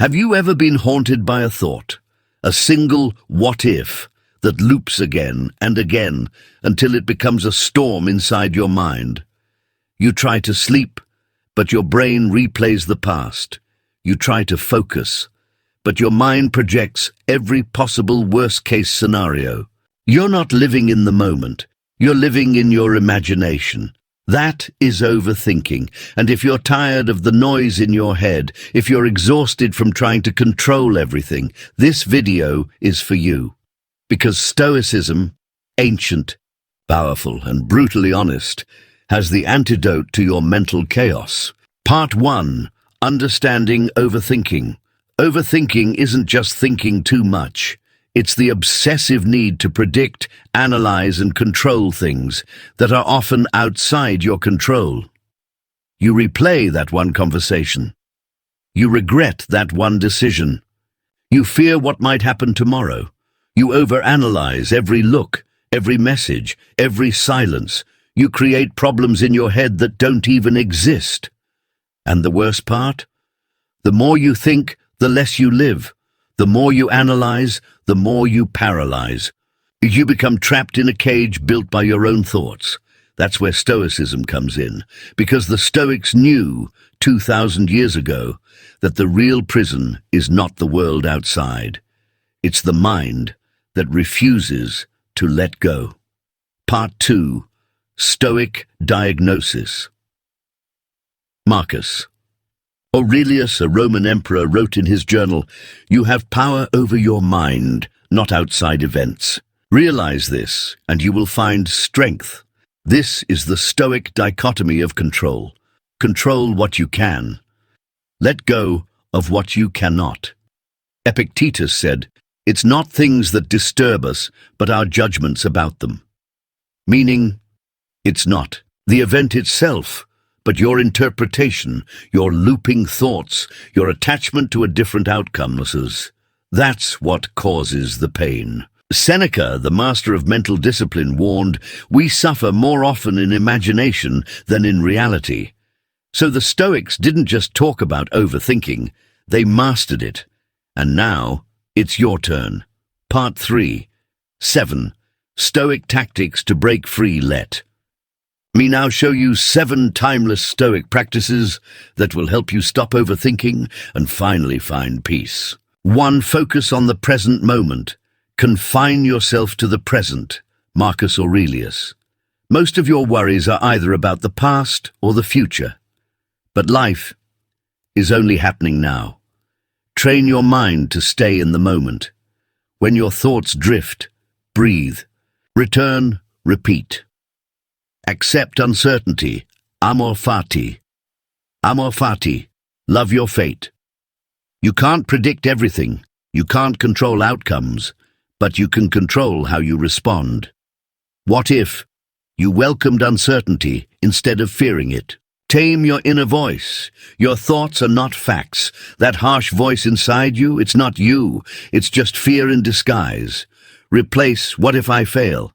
Have you ever been haunted by a thought, a single what if, that loops again and again until it becomes a storm inside your mind? You try to sleep, but your brain replays the past. You try to focus, but your mind projects every possible worst-case scenario. You're not living in the moment. You're living in your imagination. That is overthinking. And if you're tired of the noise in your head, if you're exhausted from trying to control everything, this video is for you. Because Stoicism, ancient, powerful, and brutally honest, has the antidote to your mental chaos. Part 1. Understanding overthinking. Overthinking isn't just thinking too much. It's the obsessive need to predict, analyze, and control things that are often outside your control. You replay that one conversation. You regret that one decision. You fear what might happen tomorrow. You overanalyze every look, every message, every silence. You create problems in your head that don't even exist. And the worst part? The more you think, the less you live. The more you analyze, the more you paralyze. You become trapped in a cage built by your own thoughts. That's where Stoicism comes in, because the Stoics knew 2,000 years ago that the real prison is not the world outside. It's the mind that refuses to let go. Part 2. Stoic Diagnosis. Marcus Aurelius, a Roman emperor, wrote in his journal, "You have power over your mind, not outside events. Realize this, and you will find strength." This is the Stoic dichotomy of control. Control what you can. Let go of what you cannot. Epictetus said, "It's not things that disturb us, but our judgments about them." Meaning, it's not the event itself, but your interpretation, your looping thoughts, your attachment to a different outcome. That's what causes the pain. Seneca, the master of mental discipline, warned, "We suffer more often in imagination than in reality." So the Stoics didn't just talk about overthinking, they mastered it. And now, it's your turn. Part 3. 7. Stoic Tactics to Break Free. Let me now show you 7 timeless Stoic practices that will help you stop overthinking and finally find peace. 1. Focus on the present moment. Confine yourself to the present. Marcus Aurelius. Most of your worries are either about the past or the future. But life is only happening now. Train your mind to stay in the moment. When your thoughts drift, breathe. Return, repeat. Accept uncertainty. Amor fati. Amor fati. Love your fate. You can't predict everything. You can't control outcomes, but you can control how you respond. What if you welcomed uncertainty instead of fearing it? Tame your inner voice. Your thoughts are not facts. That harsh voice inside you, it's not you. It's just fear in disguise. Replace "what if I fail"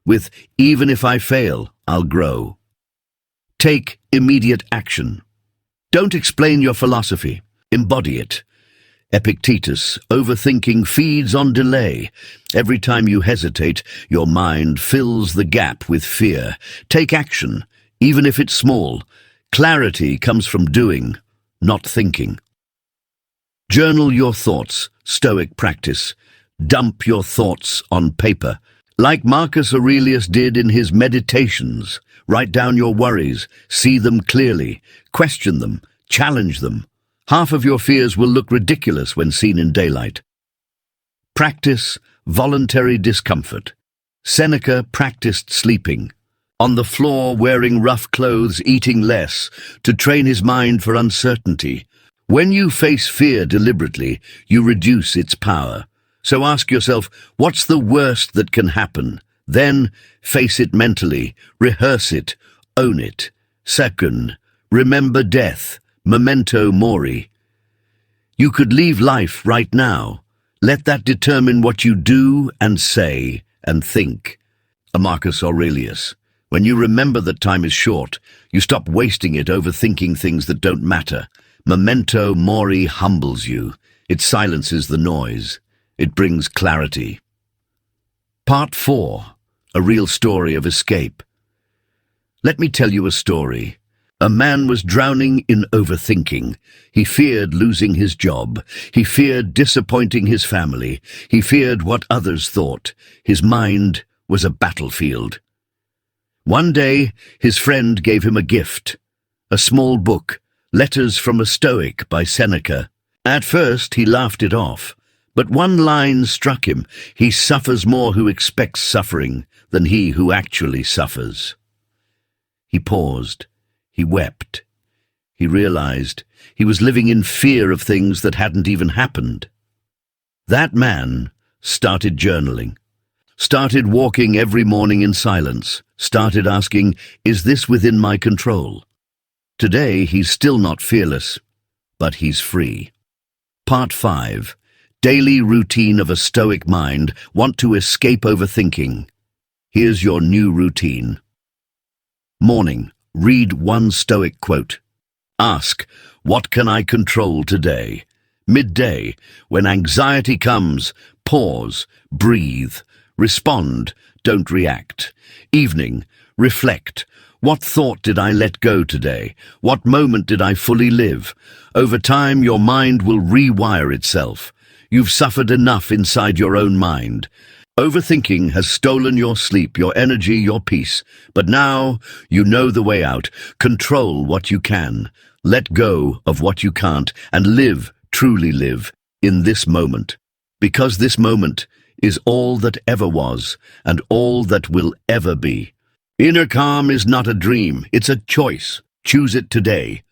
with "even if I fail, I'll grow." Take immediate action. Don't explain your philosophy. Embody it. Epictetus, overthinking feeds on delay. Every time you hesitate, your mind fills the gap with fear. Take action, even if it's small. Clarity comes from doing, not thinking. Journal your thoughts. Stoic practice. Dump your thoughts on paper. Like Marcus Aurelius did in his Meditations. Write down your worries, see them clearly, question them, challenge them. Half of your fears will look ridiculous when seen in daylight. Practice voluntary discomfort. Seneca practiced sleeping on the floor, wearing rough clothes, eating less, to train his mind for uncertainty. When you face fear deliberately, you reduce its power. So ask yourself, what's the worst that can happen? Then face it mentally, rehearse it, own it. Second, remember death, memento mori. You could leave life right now. Let that determine what you do and say and think. Marcus Aurelius. When you remember that time is short, you stop wasting it overthinking things that don't matter. Memento mori humbles you. It silences the noise. It brings clarity. Part 4. A real story of escape. Let me tell you a story. A man was drowning in overthinking. He feared losing his job. He feared disappointing his family. He feared what others thought. His mind was a battlefield. One day, his friend gave him a gift. A small book, Letters from a Stoic by Seneca. At first, he laughed it off. But one line struck him. He suffers more who expects suffering than he who actually suffers. He paused. He wept. He realized he was living in fear of things that hadn't even happened. That man started journaling, started walking every morning in silence, started asking, is this within my control? Today he's still not fearless, but he's free. Part 5. Daily routine of a Stoic mind. Want to escape overthinking? Here's your new routine. Morning. Read one Stoic quote. Ask, what can I control today? Midday. When anxiety comes, pause, breathe, respond, don't react. Evening. Reflect. What thought did I let go today? What moment did I fully live? Over time, your mind will rewire itself. You've suffered enough inside your own mind. Overthinking has stolen your sleep, your energy, your peace. But now you know the way out. Control what you can. Let go of what you can't. And live, truly live, in this moment. Because this moment is all that ever was and all that will ever be. Inner calm is not a dream. It's a choice. Choose it today.